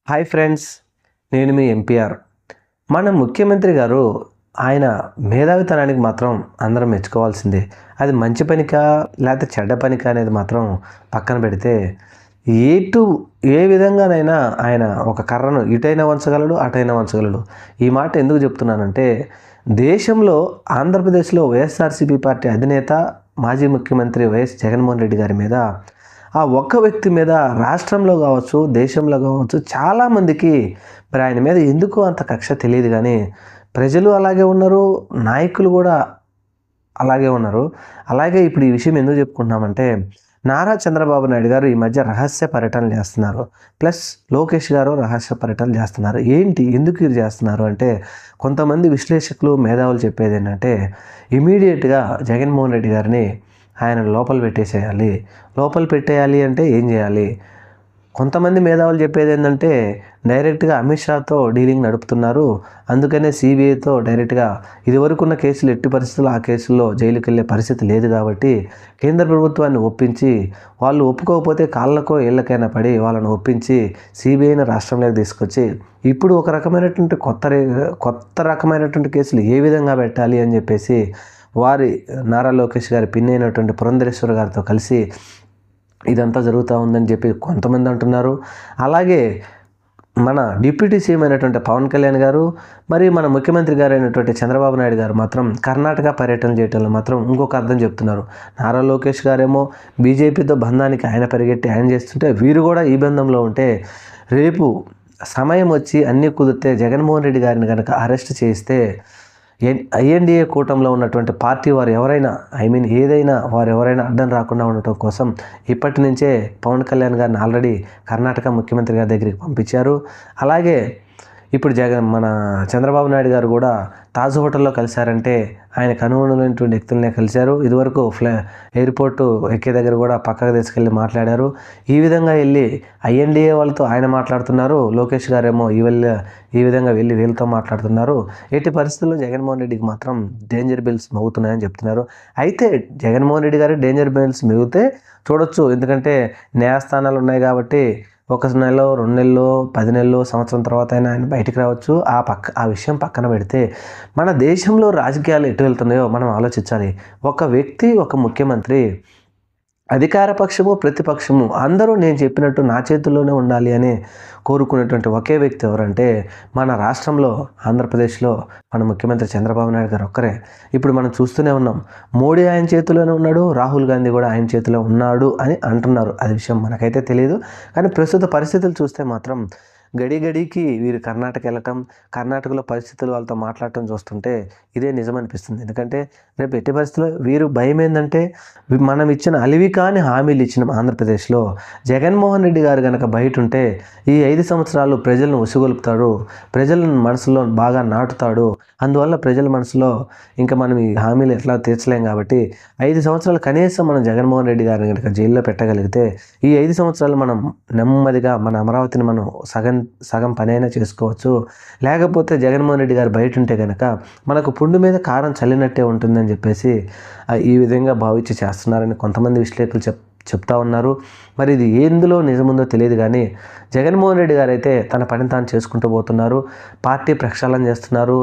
Hi friends, నేను మీ MPR. మన ముఖ్యమంత్రి గారు ఆయన మేధావితనానికి మాత్రం అందరం మెచ్చుకోవాల్సిందే. అది మంచి పనికా లేకపోతే చెడ్డ పనికా అనేది మాత్రం పక్కన పెడితే ఏ విధంగానైనా ఆయన ఒక కర్రను ఇటైనా వంచగలడు, అటైనా వంచగలడు. ఈ మాట ఎందుకు చెప్తున్నానంటే, దేశంలో ఆంధ్రప్రదేశ్లో వైఎస్ఆర్సీపీ పార్టీ అధినేత మాజీ ముఖ్యమంత్రి వైఎస్ జగన్మోహన్ రెడ్డి గారి మీద, ఆ ఒక్క వ్యక్తి మీద రాష్ట్రంలో కావచ్చు, దేశంలో కావచ్చు, చాలామందికి మరి ఆయన మీద ఎందుకు అంత కక్ష తెలియదు. కానీ ప్రజలు అలాగే ఉన్నారు, నాయకులు కూడా అలాగే ఉన్నారు. అలాగే ఇప్పుడు ఈ విషయం ఎందుకు చెప్పుకుంటున్నామంటే, నారా చంద్రబాబు నాయుడు గారు ఈ మధ్య రహస్య పర్యటనలు చేస్తున్నారు. ప్లస్ లోకేష్ గారు రహస్య పర్యటనలు చేస్తున్నారు. ఎందుకు ఇది చేస్తున్నారు అంటే, కొంతమంది విశ్లేషకులు, మేధావులు చెప్పేది ఏంటంటే, ఇమీడియట్గా జగన్మోహన్ రెడ్డి గారిని ఆయన లోపల పెట్టేయాలి అంటే ఏం చేయాలి? కొంతమంది మేధావులు చెప్పేది ఏంటంటే, డైరెక్ట్గా అమిత్ షాతో డీలింగ్ నడుపుతున్నారు, అందుకనే సిబిఐతో డైరెక్ట్గా ఇదివరకు ఉన్న కేసులు ఎట్టి పరిస్థితుల్లో ఆ కేసుల్లో జైలుకి వెళ్ళే పరిస్థితి లేదు కాబట్టి కేంద్ర ప్రభుత్వాన్ని ఒప్పించి, వాళ్ళు ఒప్పుకోకపోతే కాళ్ళకో ఏళ్ళకైనా పడి వాళ్ళని ఒప్పించి సిబిఐని రాష్ట్రంలోకి తీసుకొచ్చి ఇప్పుడు ఒక రకమైనటువంటి కొత్త రకమైనటువంటి కేసులు ఏ విధంగా పెట్టాలి అని చెప్పేసి వారి నారా లోకేష్ గారి పిన్ అయినటువంటి పురంధరేశ్వర్ గారితో కలిసి ఇదంతా జరుగుతూ ఉందని చెప్పి కొంతమంది అంటున్నారు. అలాగే మన డిప్యూటీ సీఎం అయినటువంటి పవన్ కళ్యాణ్ గారు, మరి మన ముఖ్యమంత్రి గారు అయినటువంటి చంద్రబాబు నాయుడు గారు మాత్రం కర్ణాటక పర్యటన చేయడంలో మాత్రం ఇంకొక అర్థం చెప్తున్నారు. నారా లోకేష్ గారేమో బీజేపీతో బంధానికి ఆయన పరిగెట్టి ఆయన చేస్తుంటే, వీరు కూడా ఈ బంధంలో ఉంటే రేపు సమయం వచ్చి అన్నీ కుదిరితే జగన్మోహన్ రెడ్డి గారిని కనుక అరెస్ట్ చేస్తే ఐఎన్డీఏ కూటమిలో ఉన్నటువంటి పార్టీ వారు ఎవరైనా వారు ఎవరైనా అడ్డం రాకుండా ఉండటం కోసం ఇప్పటి నుంచే పవన్ కళ్యాణ్ గారిని ఆల్రెడీ కర్ణాటక ముఖ్యమంత్రి గారి దగ్గరికి పంపించారు. అలాగే ఇప్పుడు మన చంద్రబాబు నాయుడు గారు కూడా తాజ్ హోటల్లో కలిశారంటే ఆయనకు అనుగుణమైనటువంటి వ్యక్తులనే కలిశారు. ఇదివరకు ఎయిర్పోర్టు ఎక్కే దగ్గర కూడా పక్కకు తీసుకెళ్ళి మాట్లాడారు. ఈ విధంగా వెళ్ళి ఐఎన్డీఏ వాళ్ళతో ఆయన మాట్లాడుతున్నారు, లోకేష్ గారేమో ఈ విధంగా వెళ్ళి వీళ్ళతో మాట్లాడుతున్నారు. ఎట్టి పరిస్థితుల్లో జగన్మోహన్ రెడ్డికి మాత్రం డేంజర్ బెల్స్ మోగుతున్నాయని చెప్తున్నారు. అయితే జగన్మోహన్ రెడ్డి గారు డేంజర్ బెల్స్ మోగితే చూడొచ్చు, ఎందుకంటే న్యాయస్థానాలు ఉన్నాయి కాబట్టి ఒక నెల, 2 నెలలు, 10 నెలలు, సంవత్సరం తర్వాత అయినా ఆయన బయటికి రావచ్చు. ఆ విషయం పక్కన పెడితే మన దేశంలో రాజకీయాలు ఎటు వెళ్తున్నాయో మనం ఆలోచించాలి. ఒక వ్యక్తి, ఒక ముఖ్యమంత్రి, అధికార పక్షము, ప్రతిపక్షము అందరూ నేను చెప్పినట్టు నా చేతుల్లోనే ఉండాలి అని కోరుకునేటువంటి ఒకే వ్యక్తి ఎవరంటే మన రాష్ట్రంలో ఆంధ్రప్రదేశ్లో మన ముఖ్యమంత్రి చంద్రబాబు నాయుడు గారు ఒక్కరే. ఇప్పుడు మనం చూస్తూనే ఉన్నాం, మోడీ ఆయన చేతిలోనే ఉన్నాడు, రాహుల్ గాంధీ కూడా ఆయన చేతిలో ఉన్నాడు అని అంటున్నారు. అది విషయం మనకైతే తెలియదు. కానీ ప్రస్తుత పరిస్థితులు చూస్తే మాత్రం గడికి వీరు కర్ణాటక వెళ్ళటం, కర్ణాటకలో పరిస్థితులు వాళ్ళతో మాట్లాడటం చూస్తుంటే ఇదే నిజమనిపిస్తుంది. ఎందుకంటే రేపు ఎట్టి పరిస్థితుల్లో వీరు భయం ఏంటంటే, మనం ఇచ్చిన అలివి కాని హామీలు ఇచ్చిన ఆంధ్రప్రదేశ్లో జగన్మోహన్ రెడ్డి గారు కనుక బయట ఉంటే ఈ 5 సంవత్సరాలు ప్రజలను ఉసిగొలుపుతాడు, ప్రజల మనసులో బాగా నాటుతాడు. అందువల్ల ప్రజల మనసులో ఇంకా మనం ఈ హామీలు ఎట్లా తీర్చలేం కాబట్టి 5 సంవత్సరాలు కనీసం మనం జగన్మోహన్ రెడ్డి గారిని కనుక జైల్లో పెట్టగలిగితే ఈ 5 సంవత్సరాలు మనం నెమ్మదిగా మన అమరావతిని మనం సగం పనైనా చేసుకోవచ్చు. లేకపోతే జగన్మోహన్ రెడ్డి గారు బయట ఉంటే కనుక మనకు పుండు మీద కారం చల్లినట్టే ఉంటుందని చెప్పేసి ఈ విధంగా భావించి చేస్తున్నారని కొంతమంది విశ్లేషకులు చెప్తా ఉన్నారు. మరి ఇది ఎందులో నిజముందో తెలియదు. కానీ జగన్మోహన్ రెడ్డి గారు అయితే తన పని తాను చేసుకుంటూ పోతున్నారు. పార్టీ ప్రక్షాళన చేస్తున్నారు,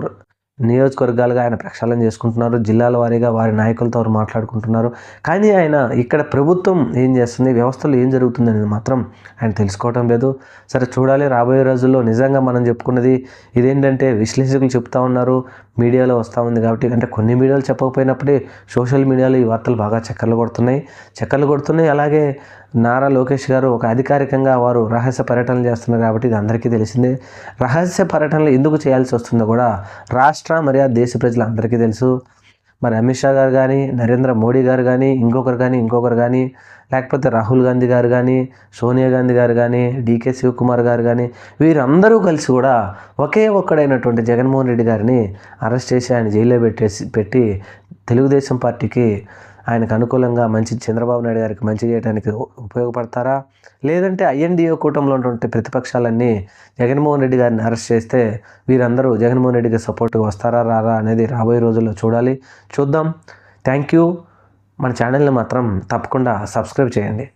నియోజకవర్గాలుగా ఆయన ప్రక్షాళన చేసుకుంటున్నారు, జిల్లాల వారీగా వారి నాయకులతో వారు మాట్లాడుకుంటున్నారు. కానీ ఆయన ఇక్కడ ప్రభుత్వం ఏం చేస్తుంది, వ్యవస్థలో ఏం జరుగుతుంది అనేది మాత్రం ఆయన తెలుసుకోవటం లేదు. సరే చూడాలి రాబోయే రోజుల్లో. నిజంగా మనం చెప్పుకున్నది ఇదేంటంటే, విశ్లేషకులు చెప్తా ఉన్నారు, మీడియాలో వస్తూ ఉంది కాబట్టి, అంటే కొన్ని మీడియాలు చెప్పకపోయినప్పుడే సోషల్ మీడియాలో ఈ వార్తలు బాగా చక్కర్లు కొడుతున్నాయి. అలాగే నారా లోకేష్ గారు ఒక అధికారికంగా వారు రహస్య పర్యటనలు చేస్తున్నారు కాబట్టి ఇది అందరికీ తెలిసిందే. రహస్య పర్యటనలు ఎందుకు చేయాల్సి వస్తుందో కూడా రాష్ట్ర మరియు దేశ ప్రజలందరికీ తెలుసు. మరి అమిత్ షా గారు కానీ, నరేంద్ర మోడీ గారు కానీ, ఇంకొకరు కానీ, లేకపోతే రాహుల్ గాంధీ గారు కానీ, సోనియా గాంధీ గారు కానీ, డీకే శివకుమార్ గారు కానీ, వీరందరూ కలిసి కూడా ఒక్కడైనటువంటి జగన్మోహన్ రెడ్డి గారిని అరెస్ట్ చేసి ఆయన జైల్లో పెట్టి తెలుగుదేశం పార్టీకి ఆయనకు అనుకూలంగా చంద్రబాబు నాయుడు గారికి మంచి చేయడానికి ఉపయోగపడతారా? లేదంటే ఐఎన్డీఏ కూటమిలో ఉన్నటువంటి ప్రతిపక్షాలన్నీ జగన్మోహన్ రెడ్డి గారిని అరెస్ట్ చేస్తే వీరందరూ జగన్మోహన్ రెడ్డికి సపోర్ట్గా వస్తారా రారా అనేది రాబోయే రోజుల్లో చూద్దాం. Thank you. మన ఛానల్ని మాత్రం తప్పకుండా సబ్స్క్రైబ్ చేయండి.